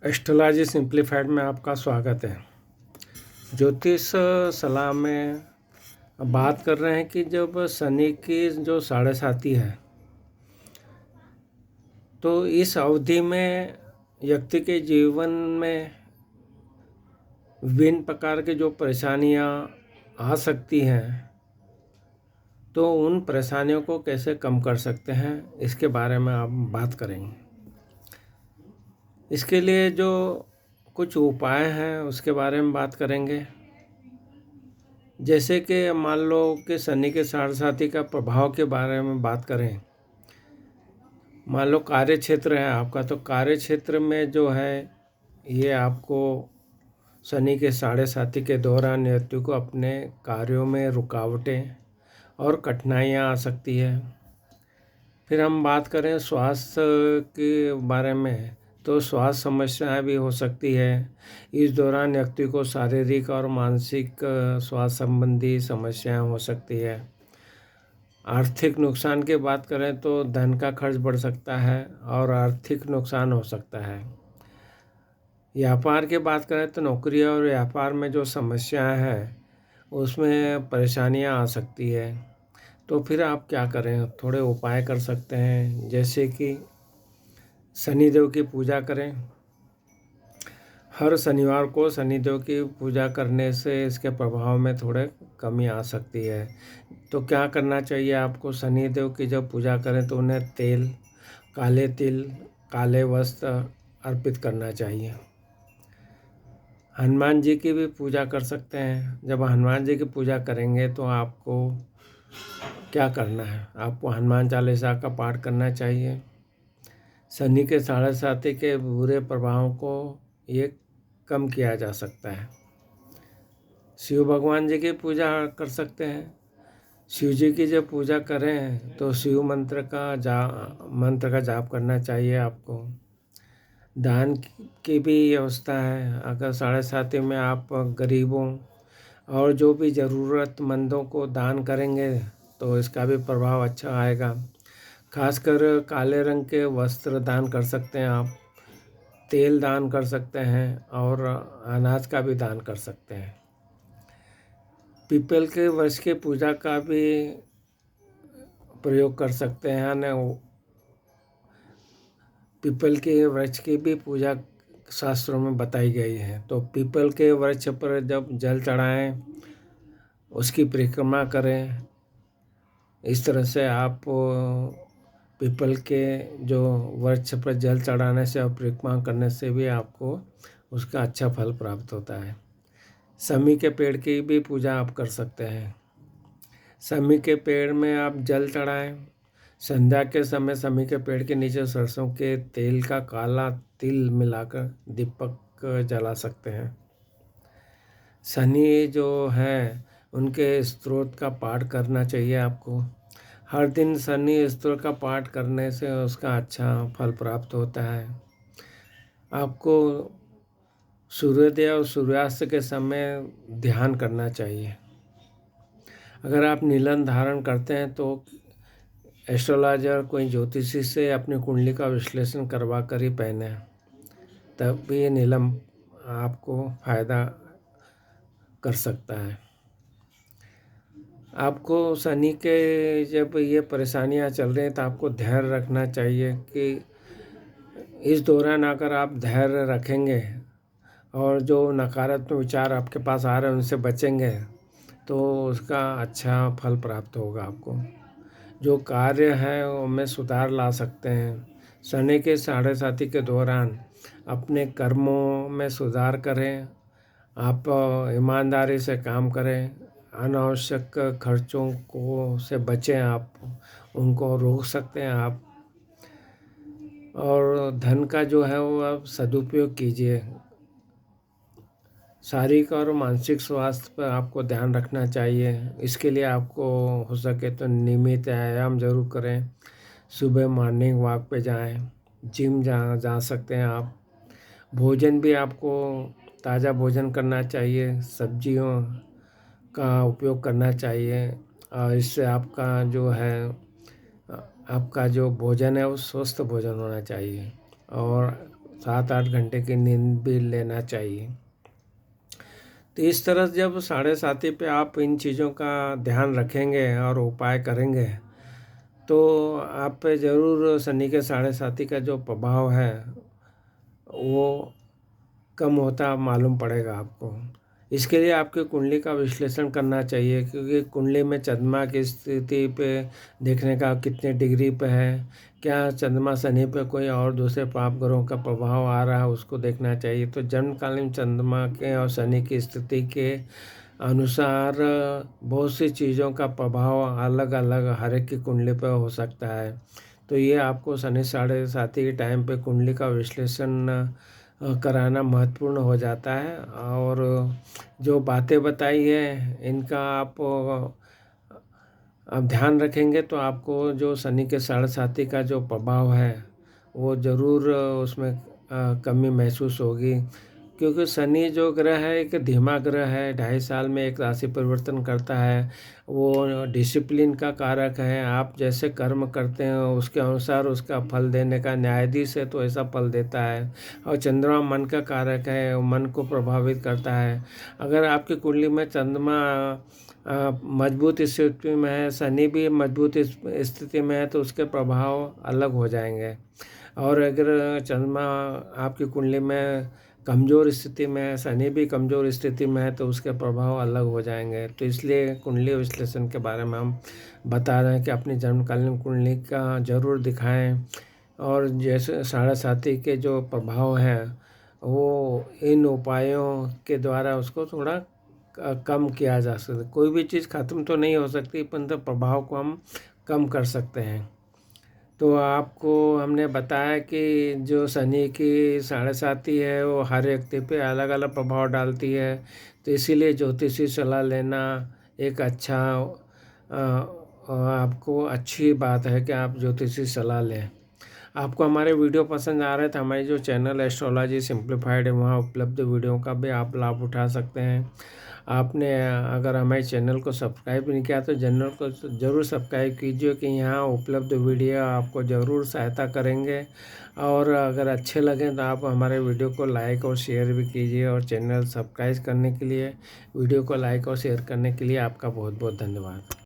Astrology simplified में आपका स्वागत है। ज्योतिष सलाह में बात कर रहे हैं कि जब शनि की जो साढ़े साती है तो इस अवधि में व्यक्ति के जीवन में विभिन्न प्रकार की जो परेशानियां आ सकती हैं तो उन परेशानियों को कैसे कम कर सकते हैं इसके बारे में आप बात करेंगे। इसके लिए जो कुछ उपाय हैं उसके बारे में बात करेंगे। जैसे कि मान लो कि शनि के साढ़े साती का प्रभाव के बारे में बात करें। मान लो कार्य क्षेत्र है आपका, तो कार्य क्षेत्र में जो है ये आपको शनि के साढ़े साती के दौरान व्यक्ति को अपने कार्यों में रुकावटें और कठिनाइयाँ आ सकती है। फिर हम बात करें स्वास्थ्य के बारे में, तो स्वास्थ्य समस्याएं भी हो सकती है। इस दौरान व्यक्ति को शारीरिक और मानसिक स्वास्थ्य संबंधी समस्याएं हो सकती है। आर्थिक नुकसान की बात करें तो धन का खर्च बढ़ सकता है और आर्थिक नुकसान हो सकता है। व्यापार की बात करें तो नौकरी और व्यापार में जो समस्याएं हैं उसमें परेशानियां आ सकती है। तो फिर आप क्या करें, थोड़े उपाय कर सकते हैं, जैसे कि शनिदेव की पूजा करें। हर शनिवार को शनिदेव की पूजा करने से इसके प्रभाव में थोड़े कमी आ सकती है। तो क्या करना चाहिए आपको, शनिदेव की जब पूजा करें तो उन्हें तेल, काले तिल, काले वस्त्र अर्पित करना चाहिए। हनुमान जी की भी पूजा कर सकते हैं। जब हनुमान जी की पूजा करेंगे तो आपको क्या करना है, आपको हनुमान चालीसा का पाठ करना चाहिए। शनि के साढ़े साती के बुरे प्रभावों को ये कम किया जा सकता है। शिव भगवान जी की पूजा कर सकते हैं। शिव जी की जब पूजा करें तो शिव मंत्र का जाप करना चाहिए आपको। दान की भी व्यवस्था है। अगर साढ़े साती में आप गरीबों और जो भी ज़रूरतमंदों को दान करेंगे तो इसका भी प्रभाव अच्छा आएगा। खासकर काले रंग के वस्त्र दान कर सकते हैं आप, तेल दान कर सकते हैं और अनाज का भी दान कर सकते हैं। पीपल के वृक्ष की पूजा का भी प्रयोग कर सकते हैं न। पीपल के वृक्ष की भी पूजा शास्त्रों में बताई गई है। तो पीपल के वृक्ष पर जब जल चढ़ाएं, उसकी परिक्रमा करें। इस तरह से आप पीपल के जो वृक्ष पर जल चढ़ाने से और परिक्रमा करने से भी आपको उसका अच्छा फल प्राप्त होता है। शमी के पेड़ की भी पूजा आप कर सकते हैं। शमी के पेड़ में आप जल चढ़ाएं। संध्या के समय शमी के पेड़ के नीचे सरसों के तेल का काला तिल मिलाकर दीपक जला सकते हैं। शनि जो है उनके स्तोत्र का पाठ करना चाहिए आपको। हर दिन शनि स्तोत्र का पाठ करने से उसका अच्छा फल प्राप्त होता है। आपको सूर्योदय और सूर्यास्त के समय ध्यान करना चाहिए। अगर आप नीलन धारण करते हैं तो एस्ट्रोलॉजर कोई ज्योतिषी से अपनी कुंडली का विश्लेषण करवा कर ही पहने, तब भी ये नीलम आपको फायदा कर सकता है। आपको शनि के जब ये परेशानियां चल रही हैं तो आपको धैर्य रखना चाहिए कि इस दौरान अगर आप धैर्य रखेंगे और जो नकारात्मक विचार आपके पास आ रहे हैं उनसे बचेंगे तो उसका अच्छा फल प्राप्त होगा आपको। जो कार्य है उनमें सुधार ला सकते हैं। शनि के साढ़े साती के दौरान अपने कर्मों में सुधार करें। आप ईमानदारी से काम करें। अनावश्यक खर्चों को से बचें, आप उनको रोक सकते हैं आप। और धन का जो है वो आप सदुपयोग कीजिए। शारीरिक और मानसिक स्वास्थ्य पर आपको ध्यान रखना चाहिए। इसके लिए आपको हो सके तो नियमित व्यायाम जरूर करें। सुबह मॉर्निंग वॉक पे जाएं, जिम जा सकते हैं आप। भोजन भी आपको ताज़ा भोजन करना चाहिए, सब्जियों का उपयोग करना चाहिए और इससे आपका जो है आपका जो भोजन है वो स्वस्थ भोजन होना चाहिए। और 7-8 घंटे की नींद भी लेना चाहिए। तो इस तरह जब 7:30 पे आप इन चीज़ों का ध्यान रखेंगे और उपाय करेंगे, तो आप पे ज़रूर शनि के 7:30 का जो प्रभाव है वो कम होता मालूम पड़ेगा आपको। इसके लिए आपकी कुंडली का विश्लेषण करना चाहिए, क्योंकि कुंडली में चंद्रमा की स्थिति पे देखने का कितने डिग्री पे है, क्या चंद्रमा शनि पे कोई और दूसरे पाप ग्रहों का प्रभाव आ रहा है उसको देखना चाहिए। तो जन्मकालीन चंद्रमा के और शनि की स्थिति के अनुसार बहुत सी चीज़ों का प्रभाव अलग अलग हर एक की कुंडली पे हो सकता है। तो ये आपको शनि 7:30 के टाइम पे कुंडली का विश्लेषण कराना महत्वपूर्ण हो जाता है। और जो बातें बताई है इनका आप ध्यान रखेंगे तो आपको जो शनि के 7:30 का जो प्रभाव है वो ज़रूर उसमें कमी महसूस होगी, क्योंकि शनि जो ग्रह है एक धीमा ग्रह है, 2.5 साल में एक राशि परिवर्तन करता है। वो डिसिप्लिन का कारक है, आप जैसे कर्म करते हैं उसके अनुसार उसका फल देने का न्यायाधीश है, तो ऐसा फल देता है। और चंद्रमा मन का कारक है, वो मन को प्रभावित करता है। अगर आपकी कुंडली में चंद्रमा मजबूत स्थिति में है, शनि भी मजबूत स्थिति में है, तो उसके प्रभाव अलग हो जाएंगे। और अगर चंद्रमा आपकी कुंडली में कमज़ोर स्थिति में है, शनि भी कमज़ोर स्थिति में है, तो उसके प्रभाव अलग हो जाएंगे। तो इसलिए कुंडली विश्लेषण के बारे में हम बता रहे हैं कि अपनी जन्मकालीन कुंडली का ज़रूर दिखाएं। और जैसे 7:30 के जो प्रभाव हैं वो इन उपायों के द्वारा उसको थोड़ा कम किया जा सकता है। कोई भी चीज़ ख़त्म तो नहीं हो सकती, परंतु प्रभाव को हम कम कर सकते हैं। तो आपको हमने बताया कि जो शनि की 7:30 है वो हर व्यक्ति पे अलग अलग प्रभाव डालती है। तो इसीलिए ज्योतिषी सलाह लेना एक अच्छा आपको अच्छी बात है कि आप ज्योतिषी सलाह लें। आपको हमारे वीडियो पसंद आ रहे तो हमारी जो चैनल एस्ट्रोलॉजी सिंप्लीफाइड है वहाँ उपलब्ध वीडियो का भी आप लाभ उठा सकते हैं। आपने अगर हमारे चैनल को सब्सक्राइब नहीं किया तो चैनल को ज़रूर सब्सक्राइब कीजिए, कि यहाँ उपलब्ध वीडियो आपको ज़रूर सहायता करेंगे। और अगर अच्छे लगें तो आप हमारे वीडियो को लाइक और शेयर भी कीजिए। और चैनल सब्सक्राइब करने के लिए, वीडियो को लाइक और शेयर करने के लिए आपका बहुत बहुत धन्यवाद।